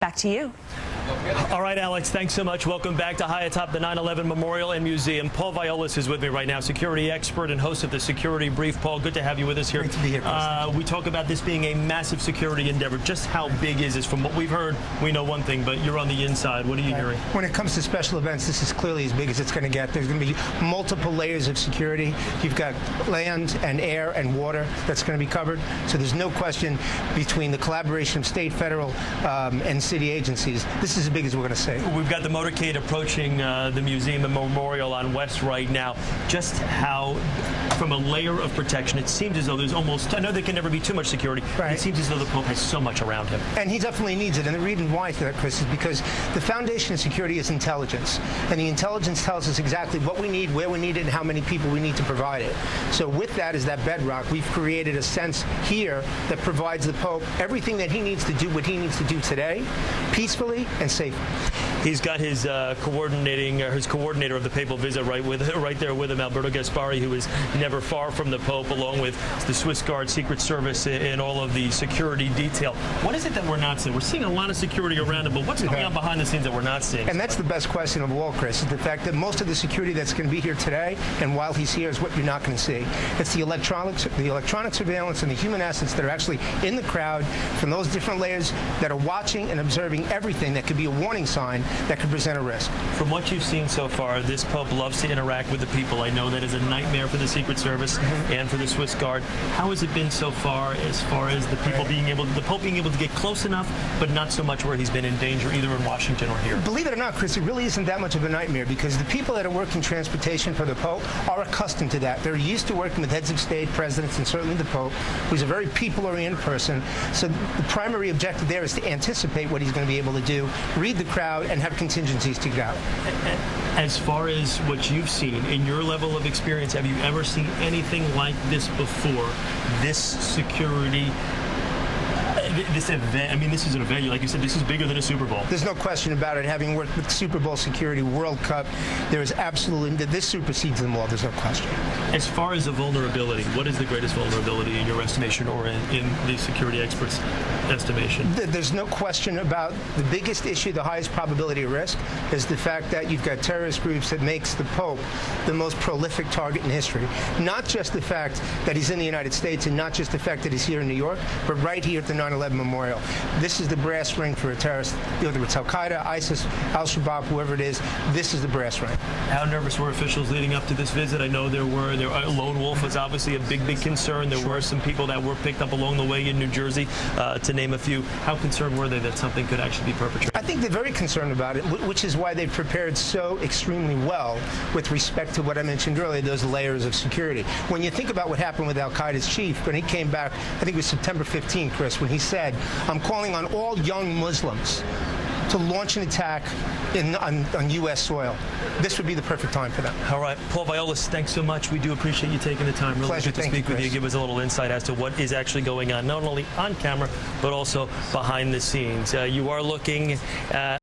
Back to you. All right, Alex, thanks so much. Welcome back to high atop the 9/11 Memorial and Museum. Paul Viollis is with me right now, security expert and host of the Security Brief. Paul, good to have you with us here. Great to be here, Chris. We talk about this being a massive security endeavor. Just how big is this? From what we've heard, we know one thing, but you're on the inside. What are you hearing? When it comes to special events, this is clearly as big as it's going to get. There's going to be multiple layers of security. You've got land and air and water that's going to be covered. So there's no question between the collaboration of state, federal, and city agencies. This is as big as we're going to see. We've got the motorcade approaching the museum and memorial on West right now. Just how, from a layer of protection, it seems as though there's almost, I know there can never be too much security, but it seems as though the Pope has so much around him. And he definitely needs it. And the reason why for that, Chris, is because the foundation of security is intelligence. And the intelligence tells us exactly what we need, where we need it, and how many people we need to provide it. So with that as that bedrock, we've created a sense here that provides the Pope everything that he needs to do what he needs to do today, peacefully and safely. He's got his coordinator of the papal visit right there with him, Alberto Gaspari, who is never far from the Pope, along with the Swiss Guard, Secret Service, and all of the security detail. What is it that we're not seeing? We're seeing a lot of security around him, but what's going on behind the scenes that we're not seeing? And that's the best question of all, Chris, is the fact that most of the security that's going to be here today, and while he's here, is what you're not going to see. It's the electronic surveillance and the human assets that are actually in the crowd from those different layers that are watching and observing everything that could be a warning sign that could present a risk. From what you've seen so far, this Pope loves to interact with the people. I know that is a nightmare for the Secret Service and for the Swiss Guard. How has it been so far as the people the Pope being able to get close enough, but not so much where he's been in danger either in Washington or here? Believe it or not, Chris, it really isn't that much of a nightmare because the people that are working transportation for the Pope are accustomed to that. They're used to working with heads of state, presidents, and certainly the Pope, who's a very people-oriented person. So the primary objective there is to anticipate what he's going to be able to do, read the crowd, and have contingencies to go. As far as what you've seen, in your level of experience, have you ever seen anything like this before? This security, this event, I mean, this is an event, like you said, this is bigger than a Super Bowl. There's no question about it. Having worked with Super Bowl security, World Cup, there is absolutely, this supersedes them all, there's no question. As far as the vulnerability, what is the greatest vulnerability in your estimation or in the security experts' estimation? There's no question about the biggest issue, the highest probability of risk, is the fact that you've got terrorist groups that makes the Pope the most prolific target in history. Not just the fact that he's in the United States and not just the fact that he's here in New York, but right here at the 9/11 Memorial. This is the brass ring for a terrorist, whether it's Al-Qaeda, ISIS, Al-Shabaab, whoever it is, this is the brass ring. How nervous were officials leading up to this visit? I know Lone Wolf was obviously a big concern. There were some people that were picked up along the way in New Jersey, to name a few. How concerned were they that something could actually be perpetrated? I think they're very concerned about it, which is why they've prepared so extremely well with respect to what I mentioned earlier, those layers of security. When you think about what happened with Al-Qaeda's chief, when he came back, I think it was September 15, Chris, when he said, I'm calling on all young Muslims to launch an attack on U.S. soil. This would be the perfect time for them. All right. Paul Viollis, thanks so much. We do appreciate you taking the time. Really Pleasure. good to speak with you. Give us a little insight as to what is actually going on, not only on camera, but also behind the scenes. You are looking at